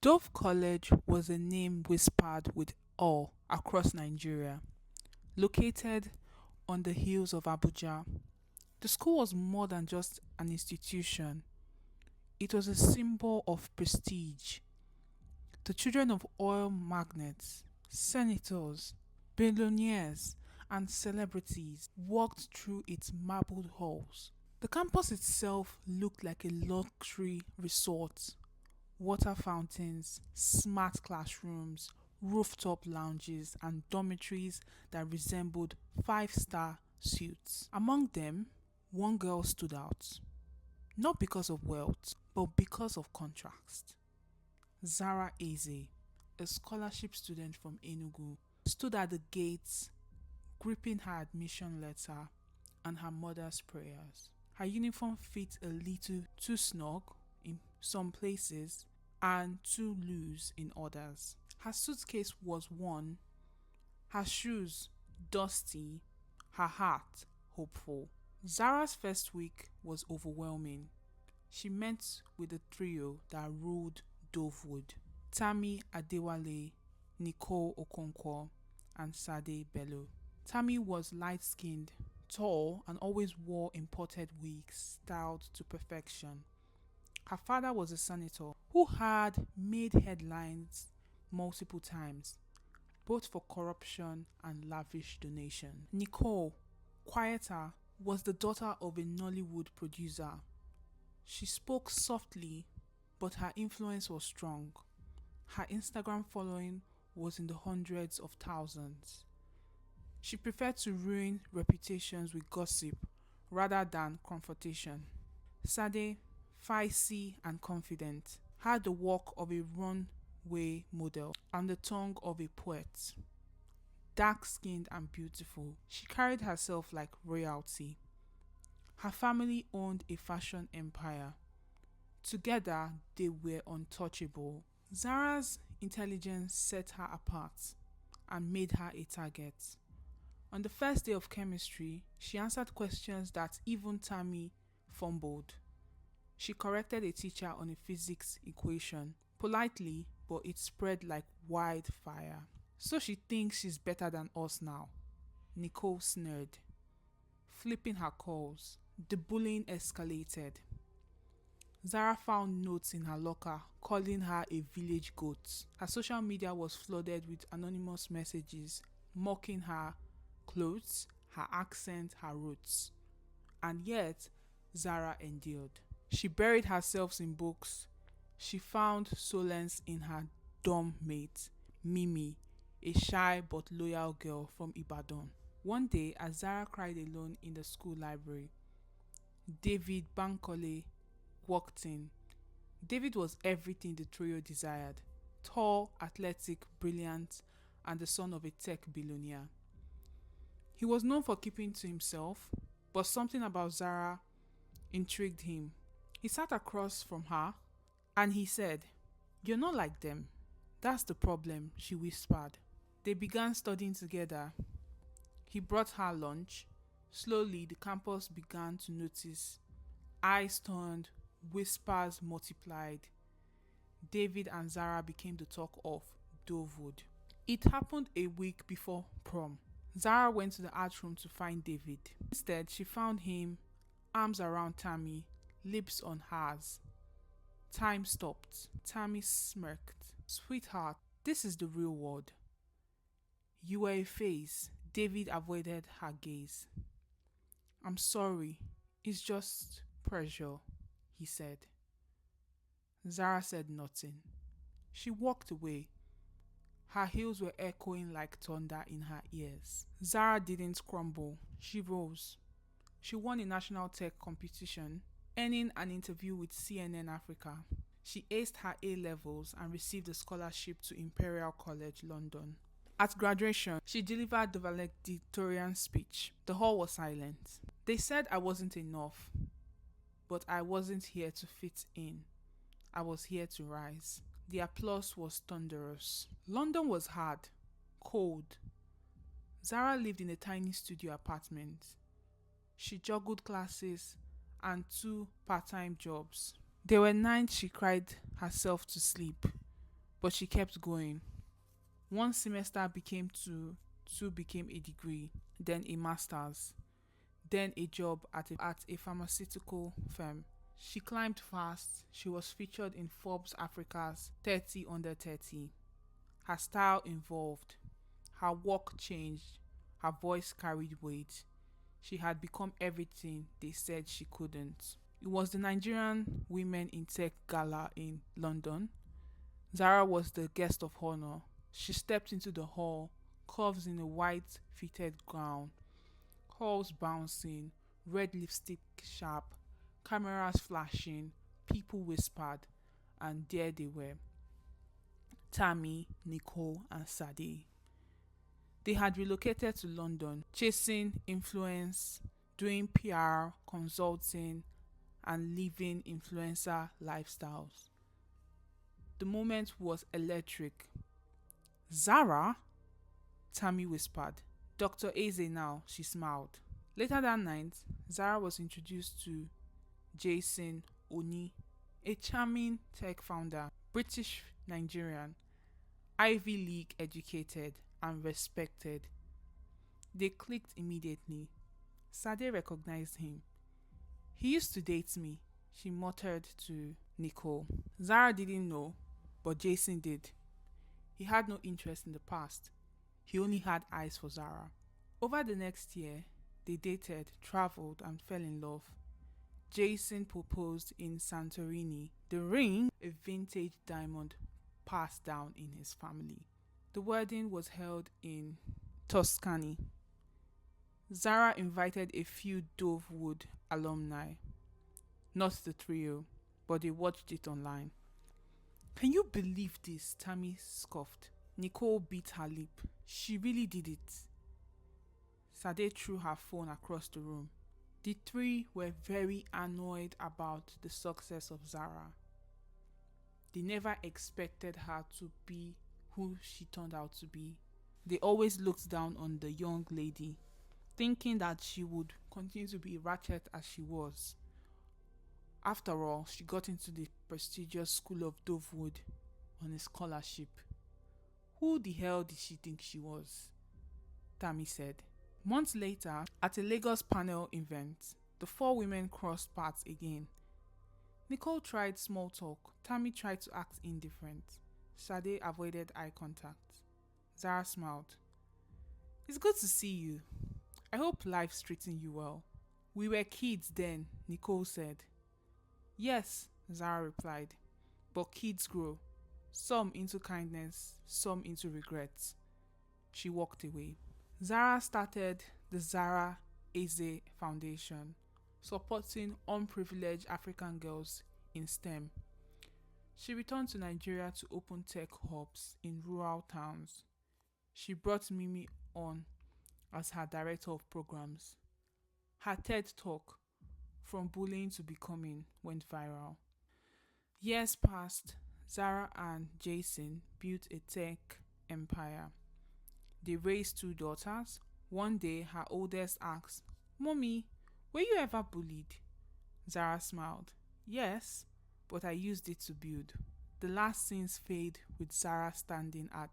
Dove College was a name whispered with awe across Nigeria. Located on the hills of Abuja, the school was more than just an institution, it was a symbol of prestige. The children of oil magnates, senators, billionaires, and celebrities walked through its marbled halls. The campus itself looked like a luxury resort: water fountains, smart classrooms, rooftop lounges, and dormitories that resembled five-star suites. Among them, one girl stood out, not because of wealth, but because of contrast. Zara Eze, a scholarship student from Enugu, stood at the gates, gripping her admission letter and her mother's prayers. Her uniform fit a little too snug in some places and too loose in others. Her suitcase was worn, her shoes dusty, her heart hopeful. Zara's first week was overwhelming. She met with a trio that ruled Dovewood: Tammy Adewale, Nicole Okonkwo, and Sade Bello. Tammy was light skinned, tall, and always wore imported wigs styled to perfection. Her father was a senator who had made headlines multiple times, both for corruption and lavish donation. Nicole, quieter, was the daughter of a Nollywood producer. She spoke softly, but her influence was strong. Her Instagram following was in the hundreds of thousands. She preferred to ruin reputations with gossip rather than confrontation. Sade, feisty and confident, had the walk of a runway model and the tongue of a poet. Dark skinned and beautiful, she carried herself like royalty. Her family owned a fashion empire. Together, they were untouchable. Zara's intelligence set her apart and made her a target. On the first day of chemistry, she answered questions that even Tammy fumbled. She corrected a teacher on a physics equation, politely, but it spread like wildfire. So she thinks she's better than us now, Nicole sneered, flipping her calls. The bullying escalated. Zara found notes in her locker calling her a village goat. Her social media was flooded with anonymous messages mocking her clothes, her accent, her roots. And yet, Zara endured. She buried herself in books. She found solace in her dorm mate, Mimi, a shy but loyal girl from Ibadan. One day, as Zara cried alone in the school library, David Bankole walked in. David was everything the trio desired: tall, athletic, brilliant, and the son of a tech billionaire. He was known for keeping to himself, but something about Zara intrigued him. He sat across from her and he said, "You're not like them. That's the problem," she whispered. They began studying together. He brought her lunch. Slowly, the campus began to notice. Eyes turned, whispers multiplied. David and Zara became the talk of Dovewood. It happened a week before prom. Zara went to the art room to find David. Instead, she found him, arms around Tammy, lips on hers. Time stopped. Tammy smirked. "Sweetheart, this is the real world. You were a phase." David avoided her gaze. "I'm sorry. It's just pressure," he said. Zara said nothing. She walked away. Her heels were echoing like thunder in her ears. Zara didn't crumble. She rose. She won a national tech competition, earning an interview with CNN Africa. She aced her A levels and received a scholarship to Imperial College London. At graduation, she delivered the valedictorian speech. The hall was silent. They said I wasn't enough, but I wasn't here to fit in. I was here to rise. The applause was thunderous. London was hard, cold. Zara lived in a tiny studio apartment. She juggled classes and two part-time jobs. There were nights she cried herself to sleep. But she kept going. One semester became two, two became a degree, then a master's, then a job at a pharmaceutical firm. She climbed fast. She was featured in Forbes Africa's 30 under 30. Her style evolved. Her work changed. Her voice carried weight. She had become everything they said she couldn't. It was the Nigerian Women in Tech Gala in London. Zara was the guest of honor. She stepped into the hall, curves in a white fitted gown, curls bouncing, red lipstick sharp, cameras flashing, people whispered, and there they were, Tammy, Nicole, and Sade. They had relocated to London, chasing influence, doing PR, consulting, and living influencer lifestyles. The moment was electric. Zara? Tammy whispered. Dr. Eze now, she smiled. Later that night, Zara was introduced to Jason Oni, a charming tech founder, British Nigerian, Ivy League educated and respected. They clicked immediately. Sade recognized him. He used to date me, she muttered to Nicole. Zara didn't know, but Jason did. He had no interest in the past. He only had eyes for Zara. Over the next year, they dated, traveled, and fell in love. Jason proposed in Santorini. The ring, a vintage diamond, passed down in his family. The wedding was held in Tuscany. Zara invited a few Dovewood alumni. Not the trio, but they watched it online. Can you believe this? Tammy scoffed. Nicole bit her lip. She really did it. Sade threw her phone across the room. The three were very annoyed about the success of Zara. They never expected her to be who she turned out to be. They always looked down on the young lady, thinking that she would continue to be ratchet as she was. After all, she got into the prestigious school of Dovewood on a scholarship. Who the hell did she think she was? Tammy said. Months later, at a Lagos panel event, the four women crossed paths again. Nicole tried small talk. Tammy tried to act indifferent. Sade avoided eye contact. Zara smiled. It's good to see you. I hope life's treating you well. We were kids then, Nicole said. Yes, Zara replied. But kids grow. Some into kindness, some into regrets. She walked away. Zara started the Zara Eze Foundation, supporting unprivileged African girls in STEM. She returned to Nigeria to open tech hubs in rural towns. She brought Mimi on as her director of programs. Her TED talk, From Bullying to Becoming, went viral. Years passed. Zara and Jason built a tech empire. They raised two daughters. One day, her oldest asked, Mommy, were you ever bullied? Zara smiled. Yes, but I used it to build. The last scenes fade with Zara standing at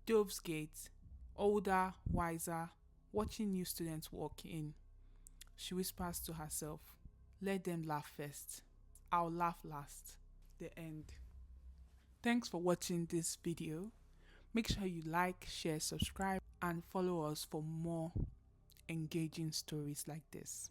Dove's gate, older, wiser, watching new students walk in. She whispers to herself, let them laugh first. I'll laugh last. The end. Thanks for watching this video. Make sure you like, share, subscribe, and follow us for more engaging stories like this.